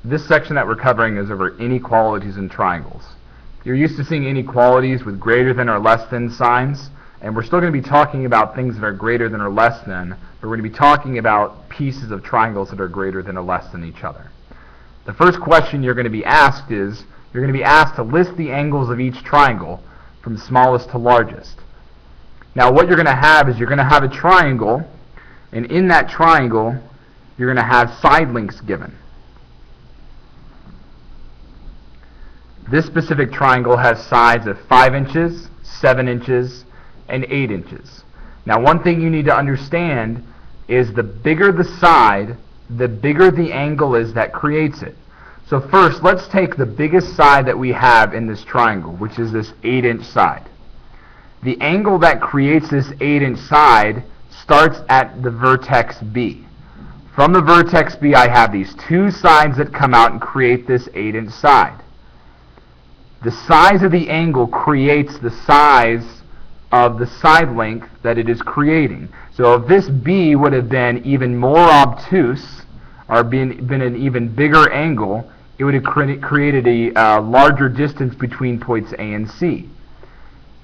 This section that we're covering is over inequalities in triangles. You're used to seeing inequalities with greater than or less than signs, and we're still going to be talking about things that are greater than or less than, but we're going to be talking about pieces of triangles that are greater than or less than each other. The first question you're going to be asked is, you're going to be asked to list the angles of each triangle from smallest to largest. Now what you're going to have is you're going to have a triangle, and in that triangle you're going to have side lengths given. This specific triangle has sides of 5 inches, 7 inches, and 8 inches. Now one thing you need to understand is the bigger the side, the bigger the angle is that creates it. So first, let's take the biggest side that we have in this triangle, which is this 8-inch side. The angle that creates this 8-inch side starts at the vertex B. From the vertex B, I have these two sides that come out and create this 8-inch side. The size of the angle creates the size of the side length that it is creating. So if this B would have been even more obtuse, or been an even bigger angle, it would have created a larger distance between points A and C.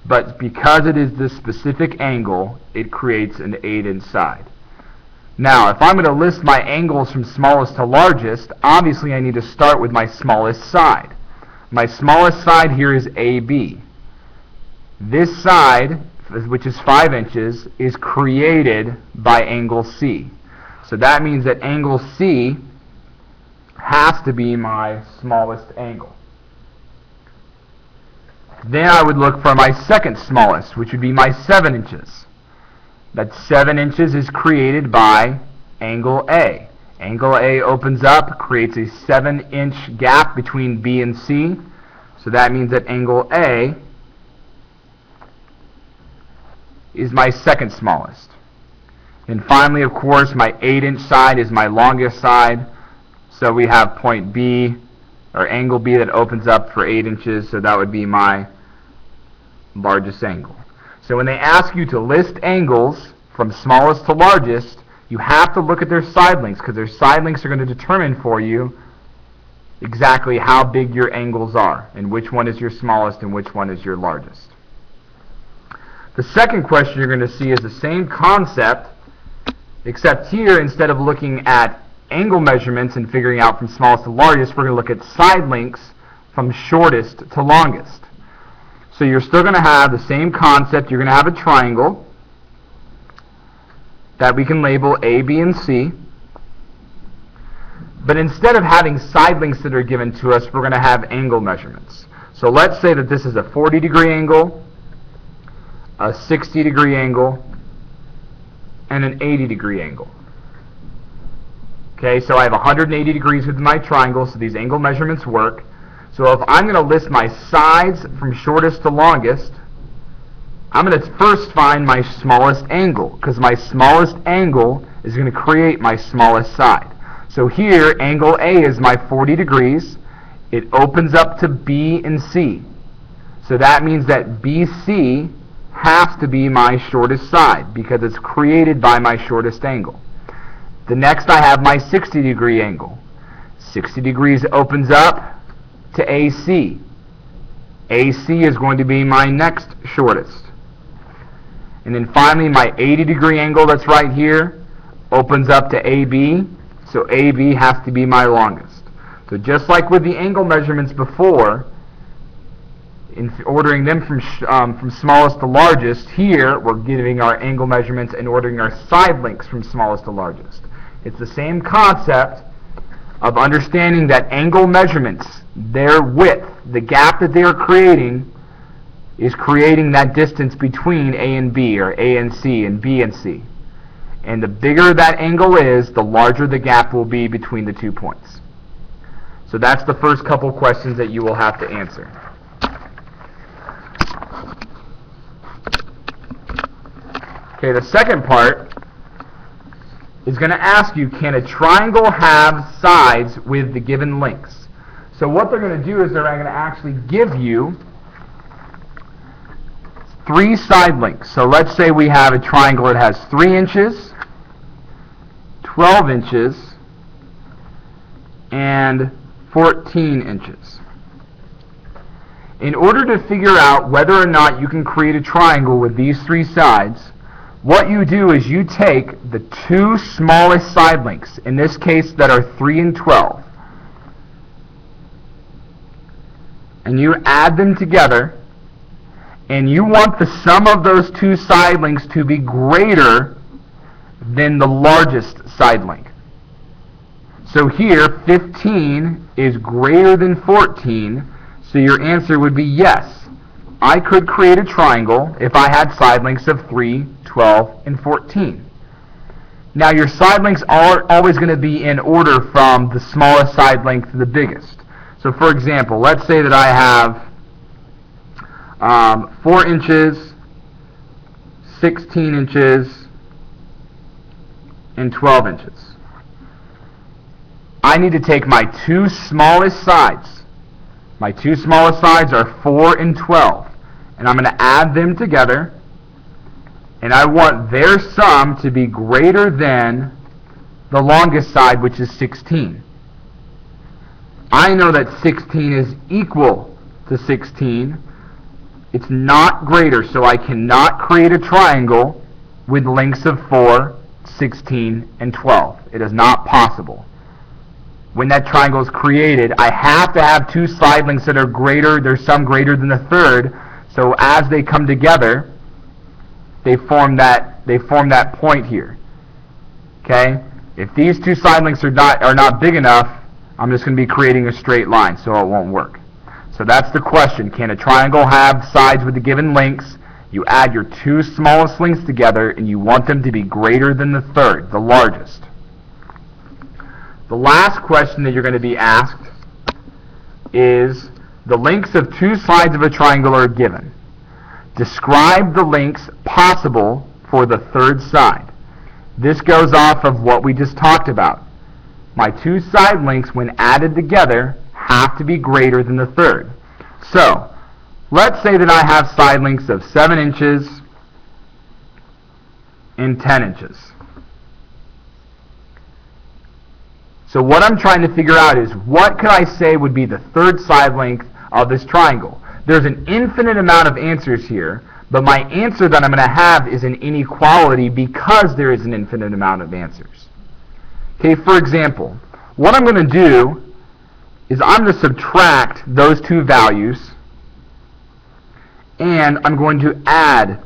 But because it is this specific angle, it creates an 8-inch side. Now, if I'm going to list my angles from smallest to largest, obviously I need to start with my smallest side. My smallest side here is AB. This side, which is 5 inches, is created by angle C. So that means that angle C has to be my smallest angle. Then I would look for my second smallest, which would be my 7 inches. That 7 inches is created by angle A. Angle A opens up, creates a 7-inch gap between B and C. So that means that angle A is my second smallest. And finally, of course, my 8-inch side is my longest side. So we have point B, or angle B, that opens up for 8 inches. So that would be my largest angle. So when they ask you to list angles from smallest to largest, you have to look at their side lengths, because their side lengths are going to determine for you exactly how big your angles are, and which one is your smallest and which one is your largest. The second question you're going to see is the same concept, except here, instead of looking at angle measurements and figuring out from smallest to largest, we're going to look at side lengths from shortest to longest. So you're still going to have the same concept. You're going to have a triangle that we can label A, B, and C. But instead of having side lengths that are given to us, we're going to have angle measurements. So let's say that this is a 40-degree angle, a 60-degree angle, and an 80-degree angle. Okay, so I have 180 degrees with my triangle, so these angle measurements work. So if I'm going to list my sides from shortest to longest, I'm going to first find my smallest angle, because my smallest angle is going to create my smallest side. So here, angle A is my 40 degrees. It opens up to B and C. So that means that BC has to be my shortest side, because it's created by my shortest angle. The next I have my 60-degree angle. 60 degrees opens up to AC. AC is going to be my next shortest. And then finally my 80-degree angle that's right here opens up to AB. So AB has to be my longest. So just like with the angle measurements before, in ordering them from smallest to largest, here we're giving our angle measurements and ordering our side lengths from smallest to largest. It's the same concept of understanding that angle measurements, their width, the gap that they are creating, is creating that distance between A and B, or A and C, and B and C. And the bigger that angle is, the larger the gap will be between the 2 points. So that's the first couple questions that you will have to answer. Okay, the second part is going to ask you, can a triangle have sides with the given lengths? So what they're going to do is they're going to actually give you 3 side lengths. So let's say we have a triangle that has 3 inches, 12 inches, and 14 inches. In order to figure out whether or not you can create a triangle with these three sides, what you do is you take the two smallest side lengths, in this case that are 3 and 12, and you add them together, and you want the sum of those two side lengths to be greater than the largest side length. So here, 15 is greater than 14, so your answer would be yes. I could create a triangle if I had side lengths of 3, 12, and 14. Now your side lengths are always going to be in order from the smallest side length to the biggest. So for example, let's say that I have 4 inches, 16 inches, and 12 inches. I need to take my two smallest sides. My two smallest sides are 4 and 12. And I'm going to add them together. And I want their sum to be greater than the longest side, which is 16. I know that 16 is equal to 16. It's not greater, so I cannot create a triangle with lengths of 4, 16, and 12. It is not possible. When that triangle is created, I have to have two side lengths that are greater, their sum greater than the third, so as they come together, they form that point here. Okay? If these two side lengths are not big enough, I'm just going to be creating a straight line, so it won't work. So that's the question. Can a triangle have sides with the given lengths? You add your two smallest lengths together, and you want them to be greater than the third, the largest. The last question that you're going to be asked is, the lengths of two sides of a triangle are given. Describe the lengths possible for the third side. This goes off of what we just talked about. My two side lengths, when added together, have to be greater than the third. So, let's say that I have side lengths of 7 inches and 10 inches. So what I'm trying to figure out is, what could I say would be the third side length of this triangle? There's an infinite amount of answers here, but my answer that I'm going to have is an inequality because there is an infinite amount of answers. Okay, for example, what I'm going to do is I'm going to subtract those two values, and I'm going to add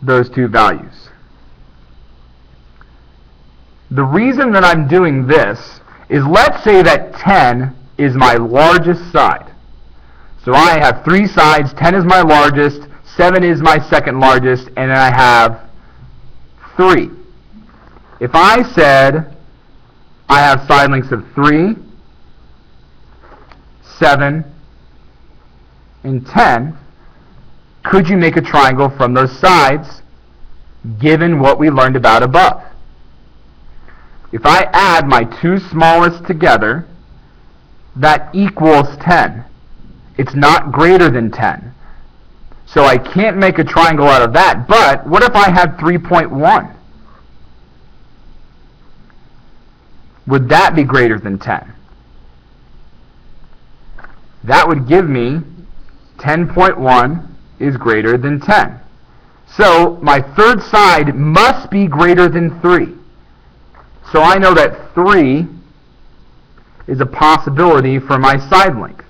those two values. The reason that I'm doing this is, let's say that 10 is my largest side. So I have 3 sides, 10 is my largest, 7 is my second largest, and then I have 3. If I said I have side lengths of 3, 7, and 10, could you make a triangle from those sides given what we learned about above? If I add my two smallest together, that equals 10. It's not greater than 10. So I can't make a triangle out of that, but what if I had 3.1? Would that be greater than 10? That would give me 10.1 is greater than 10. So my third side must be greater than 3. So I know that 3 is a possibility for my side length.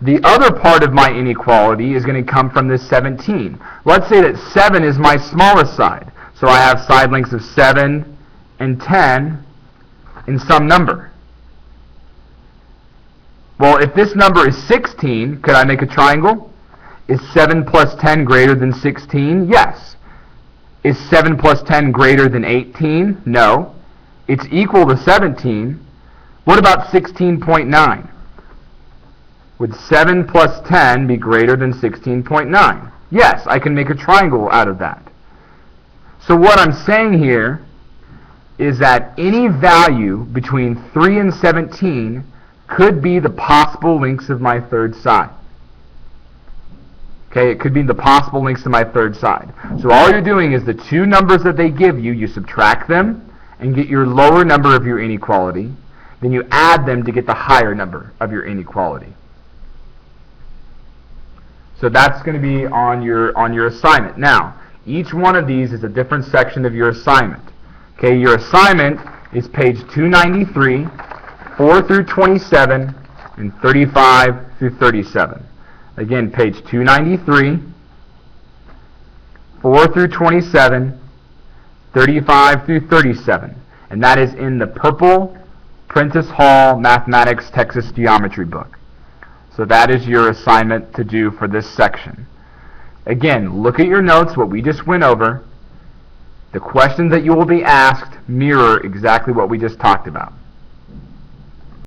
The other part of my inequality is going to come from this 17. Let's say that 7 is my smallest side. So I have side lengths of 7 and 10 in some number. Well, if this number is 16, could I make a triangle? Is 7 plus 10 greater than 16? Yes. Is 7 plus 10 greater than 18? No. It's equal to 17. What about 16.9? Would 7 plus 10 be greater than 16.9? Yes, I can make a triangle out of that. So what I'm saying here is that any value between 3 and 17 could be the possible lengths of my third side. Okay, it could be the possible lengths of my third side. So all you're doing is the two numbers that they give you, you subtract them and get your lower number of your inequality. then you add them to get the higher number of your inequality. So that's going to be on your assignment. Now, each one of these is a different section of your assignment. Okay, your assignment is page 293, 4 through 27, and 35 through 37. Again, page 293, 4 through 27, 35 through 37. And that is in the purple Prentice Hall Mathematics Texas Geometry book. So that is your assignment to do for this section. Again, look at your notes, what we just went over. The questions that you will be asked mirror exactly what we just talked about.